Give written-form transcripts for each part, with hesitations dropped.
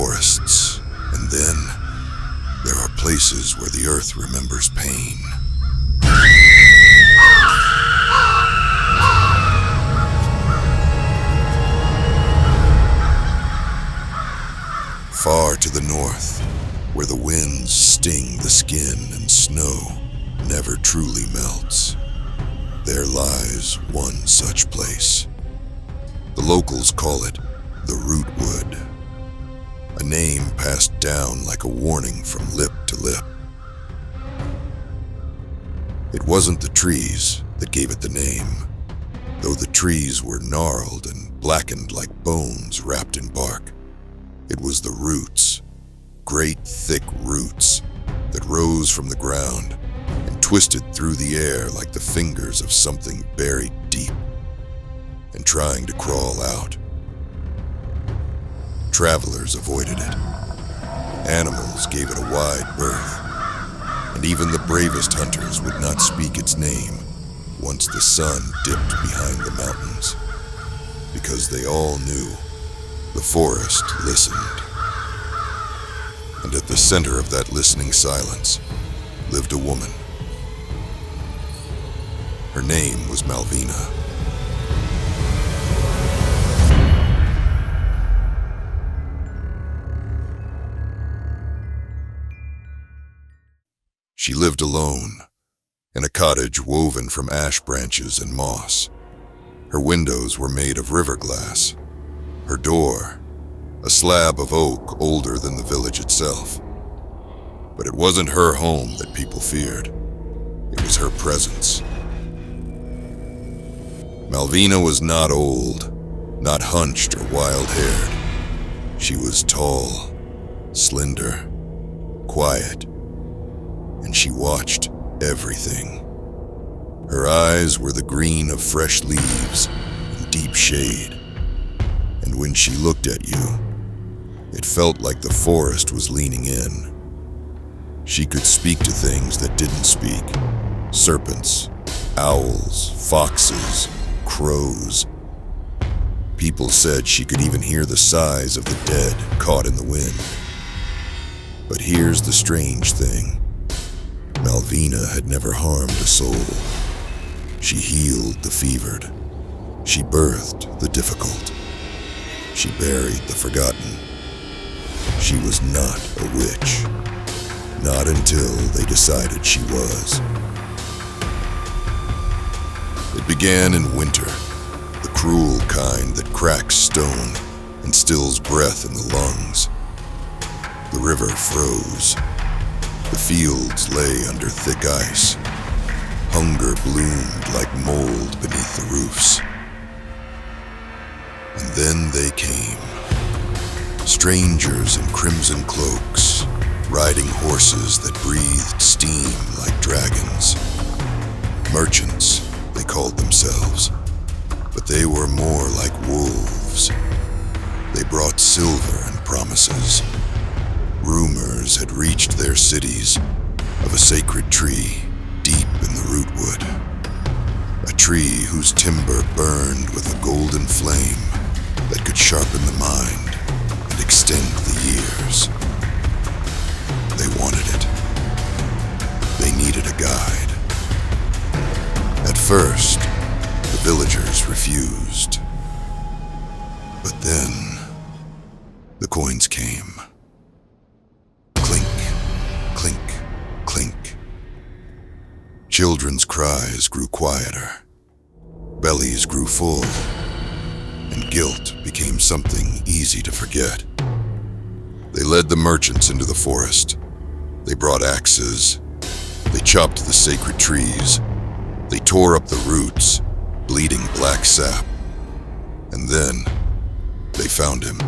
forests, and then there are places where the earth remembers pain. Far to the north, where the winds sting the skin and snow never truly melts, there lies one such place. The locals call it the Rootwood, a name passed down like a warning from lip to lip. It wasn't the trees that gave it the name, though the trees were gnarled and blackened like bones wrapped in bark. It was the roots, great thick roots that rose from the ground and twisted through the air like the fingers of something buried deep and trying to crawl out. Travelers avoided it. Animals gave it a wide berth, and even the bravest hunters would not speak its name once the sun dipped behind the mountains, because they all knew the forest listened. And at the center of that listening silence lived a woman. Her name was Malvina. She lived alone, in a cottage woven from ash branches and moss. Her windows were made of river glass. Her door, a slab of oak older than the village itself. But it wasn't her home that people feared. It was her presence. Malvina was not old, not hunched or wild-haired. She was tall, slender, quiet, and she watched everything. Her eyes were the green of fresh leaves in deep shade. And when she looked at you, it felt like the forest was leaning in. She could speak to things that didn't speak. Serpents, owls, foxes, crows. People said she could even hear the sighs of the dead caught in the wind. But here's the strange thing. Malvina had never harmed a soul. She healed the fevered. She birthed the difficult. She buried the forgotten. She was not a witch. Not until they decided she was. It began in winter, the cruel kind that cracks stone and stills breath in the lungs. The river froze. The fields lay under thick ice. Hunger bloomed like mold beneath the roofs. And then they came. Strangers in crimson cloaks, riding horses that breathed steam like dragons. Merchants, they called themselves, but they were more like wolves. They brought silver and promises. Rumors had reached their cities of a sacred tree deep in the Rootwood. A tree whose timber burned with a golden flame that could sharpen the mind and extend the years. They wanted it. They needed a guide. At first, the villagers refused. But then, the coins came. Clink, clink, clink. Children's cries grew quieter. Bellies grew full. And guilt became something easy to forget. They led the merchants into the forest. They brought axes. They chopped the sacred trees. They tore up the roots, bleeding black sap. And then, they found him.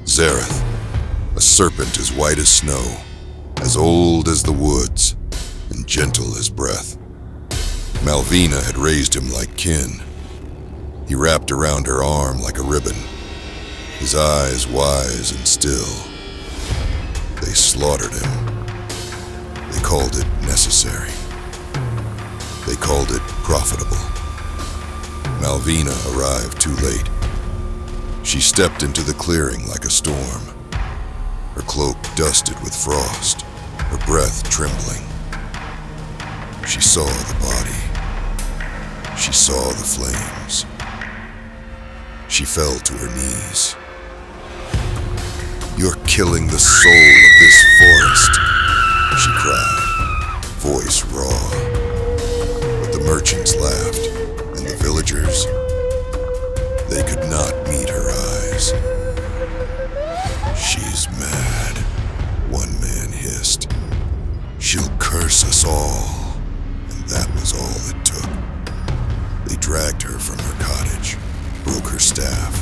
Zareth, a serpent as white as snow, as old as the woods, and gentle as breath. Malvina had raised him like kin. He wrapped around her arm like a ribbon, his eyes wise and still. They slaughtered him. They called it necessary. They called it profitable. Malvina arrived too late. She stepped into the clearing like a storm, her cloak dusted with frost, her breath trembling. She saw the body. She saw the flames. She fell to her knees. "You're killing the soul of this forest," she cried, voice raw. But the merchants laughed, and the villagers, they could not meet her eyes. "She's mad," one man hissed. "She'll curse us all." And that was all it took. They dragged her from her cottage, broke her staff,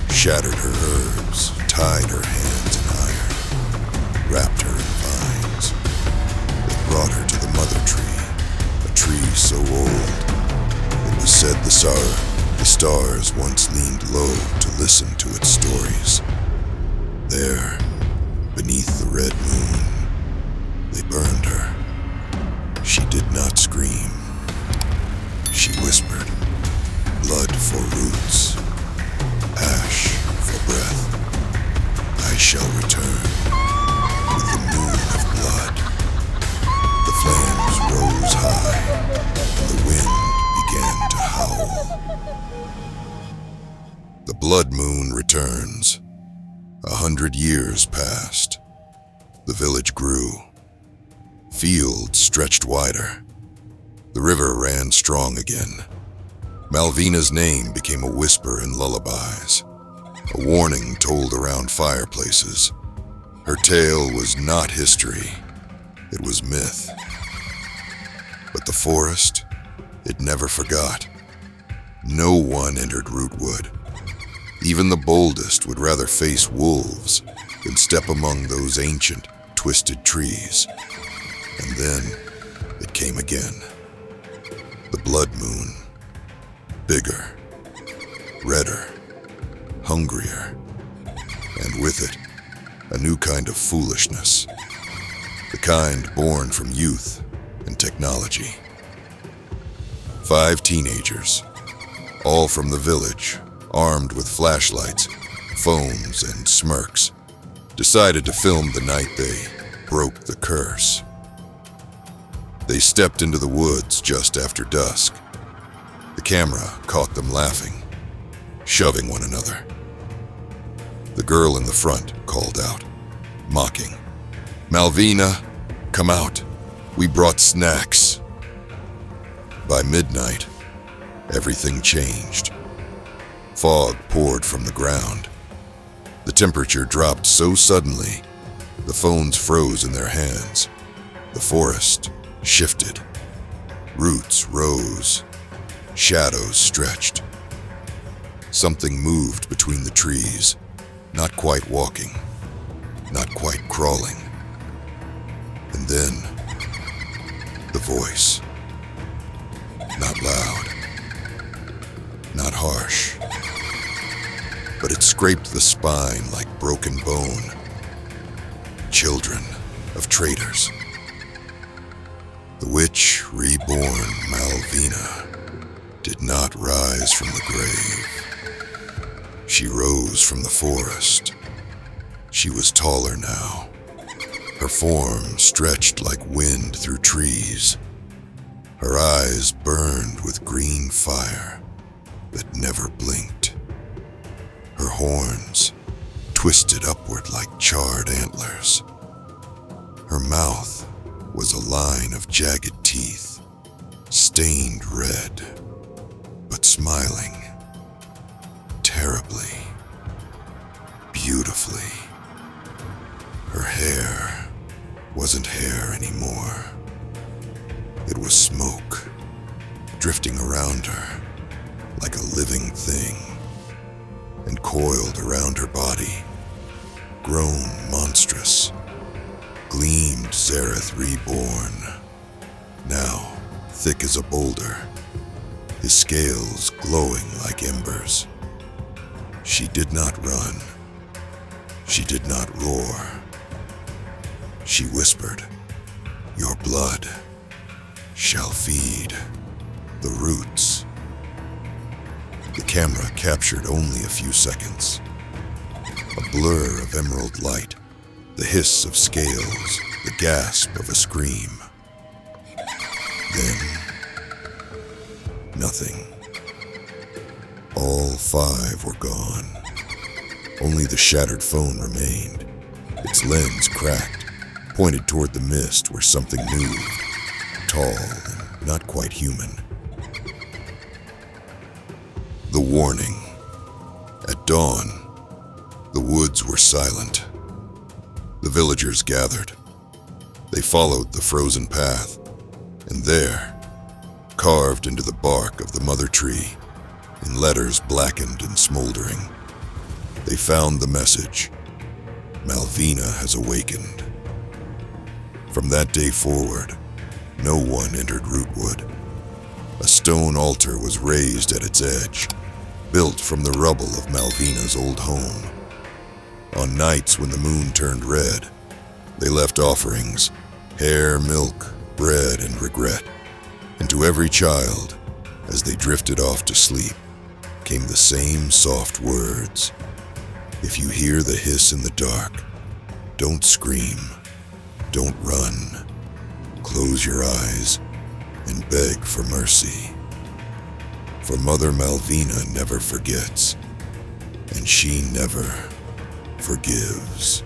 shattered her herbs, tied her hands in iron, wrapped her in vines. They brought her to the mother tree, a tree so old, it was said the stars once leaned low to listen to its stories. There, beneath the red moon, they burned her. She did not scream. She whispered, "Blood for roots, ash for breath. I shall return with the moon of blood." The flames rose high, and the wind began to howl. The blood moon returns. 100 years passed. The village grew. Fields stretched wider. The river ran strong again. Malvina's name became a whisper in lullabies, a warning told around fireplaces. Her tale was not history, it was myth. But the forest, it never forgot. No one entered Rootwood. Even the boldest would rather face wolves than step among those ancient, twisted trees. And then it came again. The blood moon. Bigger, redder, hungrier, and with it, a new kind of foolishness. The kind born from youth and technology. 5 teenagers, all from the village, armed with flashlights, phones, and smirks, decided to film the night they broke the curse. They stepped into the woods just after dusk. The camera caught them laughing, shoving one another. The girl in the front called out, mocking, "Malvina, come out. We brought snacks." By midnight, everything changed. Fog poured from the ground. The temperature dropped so suddenly, the phones froze in their hands. The forest shifted. Roots rose. Shadows stretched. Something moved between the trees, not quite walking, not quite crawling. And then, the voice. Not loud, not harsh, but it scraped the spine like broken bone. Children of traitors. The witch reborn, Malvina, did not rise from the grave. She rose from the forest. She was taller now. Her form stretched like wind through trees. Her eyes burned with green fire that never blinked. Her horns twisted upward like charred antlers. Her mouth was a line of jagged teeth, stained red, but smiling, terribly, beautifully. Her hair wasn't hair anymore. It was smoke, drifting around her like a living thing, and coiled around her body, grown monstrous, gleamed Zareth reborn, now thick as a boulder, his scales glowing like embers. She did not run. She did not roar. She whispered, "Your blood shall feed the roots." The camera captured only a few seconds. A blur of emerald light, The hiss of scales, the gasp of a scream. Then, nothing. All 5 were gone. Only the shattered phone remained. Its lens cracked, pointed toward the mist where something moved, tall and not quite human. The warning. At dawn, the woods were silent. The villagers gathered. They followed the frozen path, and there, carved into the bark of the mother tree, in letters blackened and smoldering, they found the message: Malvina has awakened. From that day forward, no one entered Rootwood. A stone altar was raised at its edge, built from the rubble of Malvina's old home. On nights when the moon turned red, they left offerings: hair, milk, bread, and regret. And to every child, as they drifted off to sleep, came the same soft words: if you hear the hiss in the dark, don't scream, don't run. Close your eyes and beg for mercy. For Mother Malvina never forgets, and she never forgives.